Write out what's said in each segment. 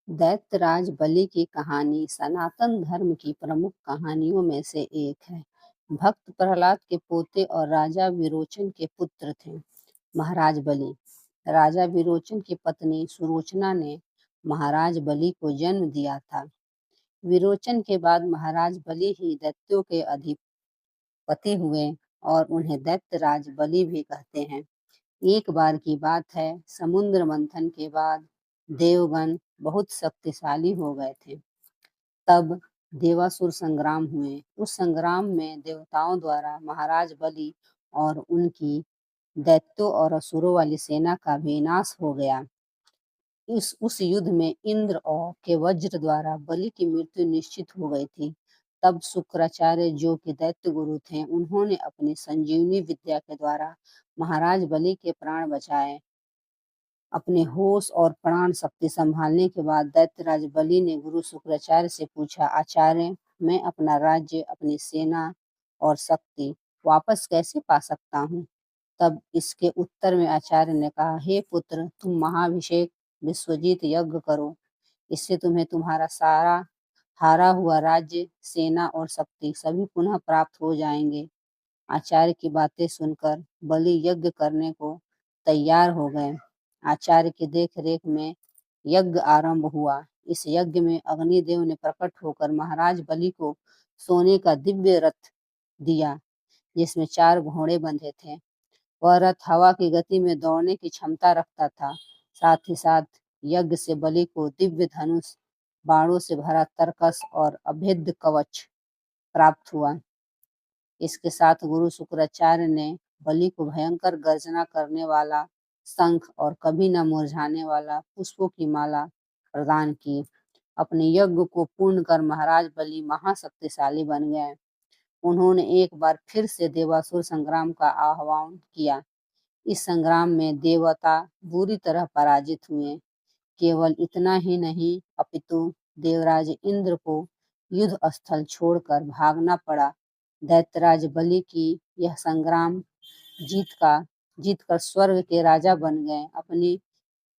दैत्यराज बलि की कहानी सनातन धर्म की प्रमुख कहानियों में से एक है। भक्त प्रहलाद के पोते और राजा विरोचन के पुत्र थे महाराज बलि। राजा विरोचन की पत्नी सुलोचना ने महाराज बलि को जन्म दिया था। विरोचन के बाद महाराज बलि ही दैत्यों के अधिपति हुए और उन्हें दैत्यराज बलि भी कहते हैं। एक बार की बात है, समुद्र मंथन के बाद देवगण बहुत शक्तिशाली हो गए थे। तब देवासुर संग्राम हुए। उस संग्राम में देवताओं द्वारा महाराज बलि और उनकी दैत्यों और असुरों वाली सेना का विनाश हो गया। उस युद्ध में इंद्र और के वज्र द्वारा बलि की मृत्यु निश्चित हो गई थी। तब शुक्राचार्य, जो कि दैत्य गुरु थे, उन्होंने अपनी संजीवनी विद्या के द्वारा महाराज बलि के प्राण बचाए। अपने होश और प्राण शक्ति संभालने के बाद दैत्यराज बलि ने गुरु शुक्राचार्य से पूछा, आचार्य, मैं अपना राज्य, अपनी सेना और शक्ति वापस कैसे पा सकता हूँ? तब इसके उत्तर में आचार्य ने कहा, हे पुत्र, तुम महाभिषेक विश्वजीत यज्ञ करो। इससे तुम्हें तुम्हारा सारा हारा हुआ राज्य, सेना और शक्ति सभी पुनः प्राप्त हो जाएंगे। आचार्य की बातें सुनकर बलि यज्ञ करने को तैयार हो गए। आचार्य की देख रेख में यज्ञ आरंभ हुआ। इस यज्ञ में अग्निदेव ने प्रकट होकर महाराज बलि को सोने का दिव्य रथ दिया, जिसमें 4 घोड़े बंधे थे। वह रथ हवा की गति में दौड़ने की क्षमता रखता था। साथ ही साथ यज्ञ से बलि को दिव्य धनुष, बाणों से भरा तरकस और अभेद्य कवच प्राप्त हुआ। इसके साथ गुरु शुक्राचार्य ने बलि को भयंकर गर्जना करने वाला शंख और कभी न मुरझाने वाला पुष्पों की माला प्रदान की। अपने यज्ञ को पूर्ण कर महाराज बलि महाशक्तिशाली बन गए। उन्होंने एक बार फिर से देवासुर संग्राम का आह्वान किया। इस संग्राम में देवता बुरी तरह पराजित हुए। केवल इतना ही नहीं, अपितु देवराज इंद्र को युद्ध स्थल छोड़कर भागना पड़ा। दैत्यराज बलि की यह संग्राम जीतकर स्वर्ग के राजा बन गए। अपनी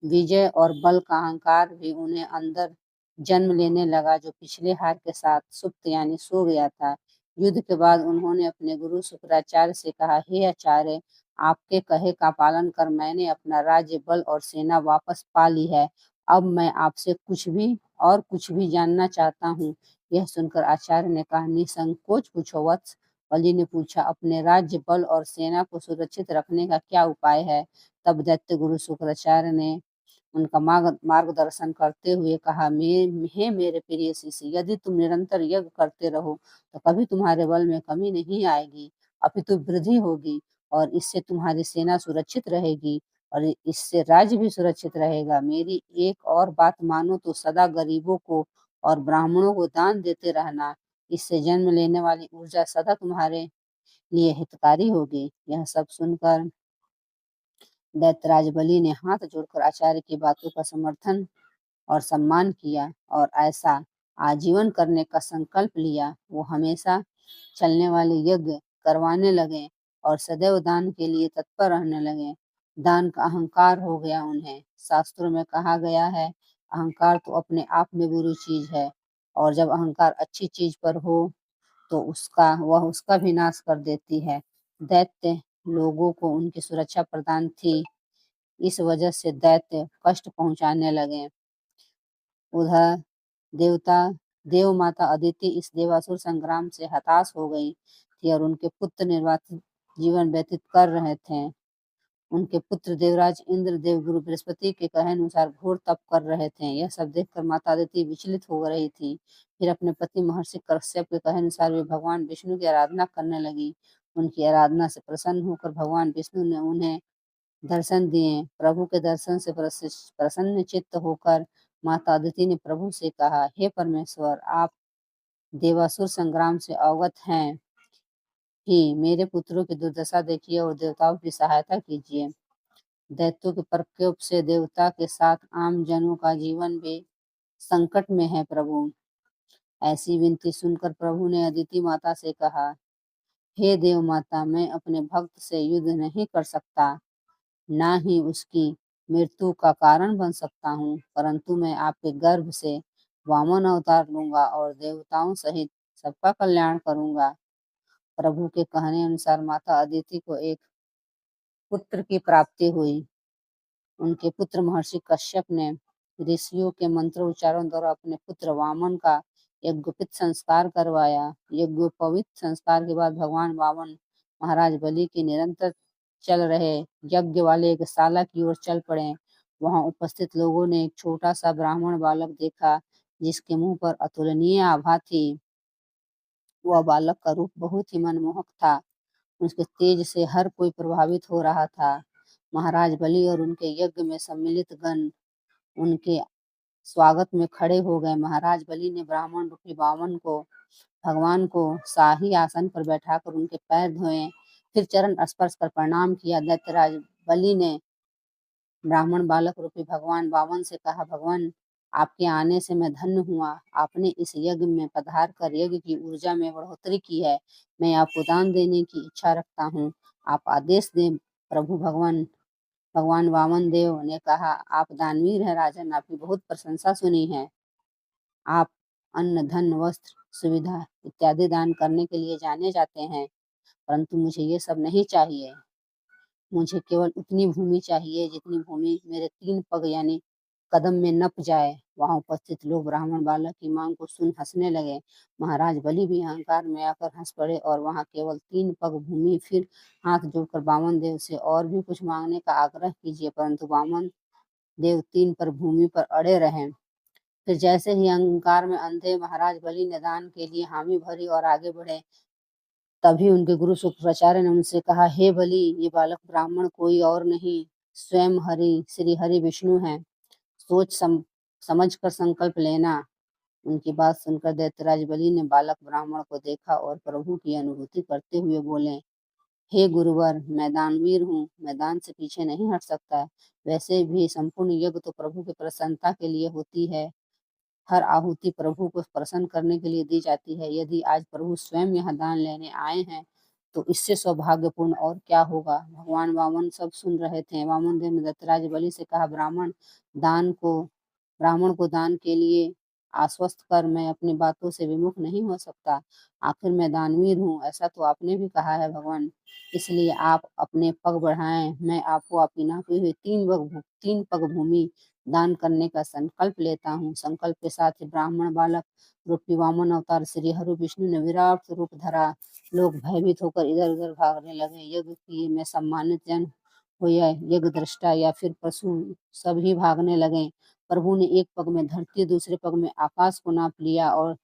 विजय और बल का अहंकार भी उन्हें अंदर जन्म लेने लगा, जो पिछले हार के साथ सुप्त यानी सो गया था। युद्ध के बाद उन्होंने अपने गुरु शुक्राचार्य से कहा, हे आचार्य, आपके कहे का पालन कर मैंने अपना राज्य, बल और सेना वापस पा ली है। अब मैं आपसे कुछ भी जानना चाहता हूँ। यह सुनकर आचार्य ने कहा, निसंकोच पूछो वत्स। बलि ने पूछा, अपने राज्य, बल और सेना को सुरक्षित रखने का क्या उपाय है? तब दैत्य गुरु शुक्राचार्य ने उनका मार्गदर्शन करते हुए कहा, हे मेरे प्रिय शिष्य, यदि तुम निरंतर यज्ञ करते रहो तो कभी तुम्हारे बल में कमी नहीं आएगी, अपितु वृद्धि होगी, और इससे तुम्हारी सेना सुरक्षित रहेगी और इससे राज्य भी सुरक्षित रहेगा। मेरी एक और बात मानो तो सदा गरीबों को और ब्राह्मणों को दान देते रहना। इससे जन्म लेने वाली ऊर्जा सदा तुम्हारे लिए हितकारी होगी। यह सब सुनकर दैत्यराज बलि ने हाथ जोड़कर आचार्य की बातों का समर्थन और सम्मान किया और ऐसा आजीवन करने का संकल्प लिया। वो हमेशा चलने वाले यज्ञ करवाने लगे और सदैव दान के लिए तत्पर रहने लगे। दान का अहंकार हो गया उन्हें। शास्त्रों में कहा गया है, अहंकार तो अपने आप में बुरी चीज है, और जब अहंकार अच्छी चीज पर हो तो उसका भी नाश कर देती है। दैत्य लोगों को उनकी सुरक्षा प्रदान थी, इस वजह से दैत्य कष्ट पहुंचाने लगे। उधर देवता देव माता अदिति इस देवासुर संग्राम से हताश हो गई थी और उनके पुत्र निर्वासित जीवन व्यतीत कर रहे थे। उनके पुत्र देवराज इंद्र देवगुरु बृहस्पति के कहे अनुसार घोर तप कर रहे थे। यह सब देखकर माता अदिति विचलित हो रही थी। फिर अपने पति महर्षि कश्यप के कहे अनुसार वे भगवान विष्णु की आराधना करने लगी। उनकी आराधना से प्रसन्न होकर भगवान विष्णु ने उन्हें दर्शन दिए। प्रभु के दर्शन से प्रसन्न चित्त होकर माता अदिति ने प्रभु से कहा, हे परमेश्वर, आप देवासुर संग्राम से अवगत हैं ही, मेरे पुत्रों की दुर्दशा देखिए और देवताओं की सहायता कीजिए। दैत्यों के प्रकोप से देवता के साथ आम जनों का जीवन भी संकट में है प्रभु। ऐसी विनती सुनकर प्रभु ने अदिति माता से कहा, हे देव माता, मैं अपने भक्त से युद्ध नहीं कर सकता, ना ही उसकी मृत्यु का कारण बन सकता हूँ, परंतु मैं आपके गर्भ से वामन अवतार लूंगा और देवताओं सहित सबका कल्याण करूंगा। प्रभु के कहने अनुसार माता अदिति को एक पुत्र की प्राप्ति हुई। उनके पुत्र महर्षि कश्यप ने ऋषियों के मंत्र उच्चारण द्वारा अपने पुत्र वामन का यज्ञोपवीत संस्कार करवाया। यज्ञोपवीत संस्कार के बाद भगवान वामन महाराज बलि के निरंतर चल रहे यज्ञ वाले एक शाला की ओर चल पड़े। वहां उपस्थित लोगों ने एक छोटा सा ब्राह्मण बालक देखा, जिसके मुंह पर अतुलनीय आभा थी। वह बालक का रूप बहुत ही मनमोहक था। उसके तेज से हर कोई प्रभावित हो रहा था। महाराज बलि और उनके यज्ञ में सम्मिलित गण उनके स्वागत में खड़े हो गए। महाराज बलि ने ब्राह्मण रूपी वामन को भगवान को शाही आसन पर बैठाकर उनके पैर धोए, फिर चरण स्पर्श कर प्रणाम किया। दैत्यराज बलि ने ब्राह्मण बालक रूपी भगवान वामन से कहा, भगवान, आपके आने से मैं धन्य हुआ। आपने इस यज्ञ में पधार कर यज्ञ की ऊर्जा में बढ़ोतरी की है। मैं आपको दान देने की इच्छा रखता हूँ। आप आदेश दें। प्रभु भगवान भगवान वामन देव ने कहा, आप दानवीर हैं राजन, आपकी बहुत प्रशंसा सुनी है। आप अन्न, धन, वस्त्र, सुविधा इत्यादि दान करने के लिए जाने जाते हैं, परंतु मुझे ये सब नहीं चाहिए। मुझे केवल उतनी भूमि चाहिए जितनी भूमि मेरे 3 पग यानी कदम में नप जाए। वहां उपस्थित लोग ब्राह्मण बालक की मांग को सुन हंसने लगे। महाराज बलि भी अहंकार में आकर हंस पड़े और वहां केवल 3 पग भूमि। फिर हाथ जोड़कर वामन देव से और भी कुछ मांगने का आग्रह कीजिए, परंतु वामन देव 3 पर भूमि पर अड़े रहे। फिर जैसे ही अहंकार में अंधे महाराज बलि ने दान के लिए हामी भरी और आगे बढ़े, तभी उनके गुरु शुक्राचार्य ने उनसे कहा, हे बलि, ये बालक ब्राह्मण कोई और नहीं, स्वयं श्री हरि विष्णु हैं। सोच समझ कर संकल्प लेना। उनकी बात सुनकर दैत्यराज बलि ने बालक ब्राह्मण को देखा और प्रभु की अनुभूति करते हुए बोले, हे गुरुवर, मैं दानवीर हूँ, मैदान से पीछे नहीं हट सकता। वैसे भी संपूर्ण यज्ञ तो प्रभु की प्रसन्नता के लिए होती है। हर आहुति प्रभु को प्रसन्न करने के लिए दी जाती है। यदि आज प्रभु स्वयं यहाँ दान लेने आए हैं, तो इससे सौभाग्यपूर्ण और क्या होगा। भगवान वामन सब सुन रहे थे। वामन देव ने दत्तराज बलि से कहा, दान को ब्राह्मण को दान के लिए आश्वस्त कर, मैं अपनी बातों से विमुख नहीं हो सकता। आखिर मैं दानवीर हूँ, ऐसा तो आपने भी कहा है भगवान। इसलिए आप अपने पग बढ़ाएं। मैं आपको आपकी नापी हुई 3 पग भूमि दान करने का संकल्प लेता हूँ। संकल्प के साथ ही ब्राह्मण बालक रूपी वामन अवतार श्री हरि विष्णु ने विराट रूप धरा। लोग भयभीत होकर इधर उधर भागने लगे। यज्ञ की में सम्मानित जन हो या यज्ञ दृष्टा या फिर पशु, सभी भागने लगे। प्रभु ने एक पग में धरती, दूसरे पग में आकाश को नाप लिया और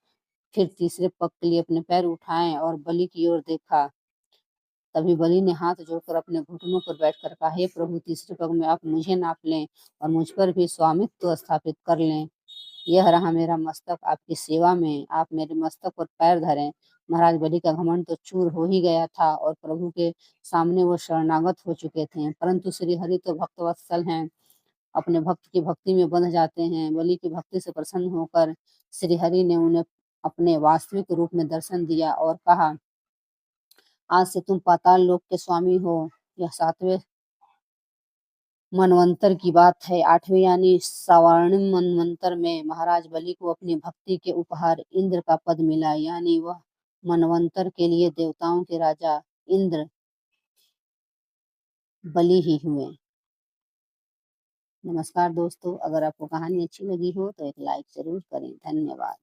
फिर तीसरे पग के लिए अपने पैर उठाए और बलि की ओर देखा। तभी बलि ने हाथ जोड़कर अपने घुटनों पर बैठकर कहा, हे प्रभु, तीसरे पग में आप मुझे नाप लें और मुझ पर भी स्वामित्व स्थापित कर लें। यह रहा मेरा मस्तक आपकी सेवा में, आप मेरे मस्तक पर पैर धरें। महाराज बलि का घमंड तो चूर हो ही गया था और प्रभु के सामने वो शरणागत हो चुके थे, परंतु श्री हरि तो भक्तवत्सल हैं, अपने भक्त की भक्ति में बंध जाते हैं। बलि की भक्ति से प्रसन्न होकर श्री हरि ने उन्हें अपने वास्तविक रूप में दर्शन दिया और कहा, आज से तुम पाताल लोक के स्वामी हो। यह 7वें मनवंतर की बात है। 8वें यानी सवर्णिम मनवंतर में महाराज बलि को अपनी भक्ति के उपहार इंद्र का पद मिला, यानी वह मनवंतर के लिए देवताओं के राजा इंद्र बलि ही हुए। नमस्कार दोस्तों, अगर आपको कहानी अच्छी लगी हो तो एक लाइक जरूर करें। धन्यवाद।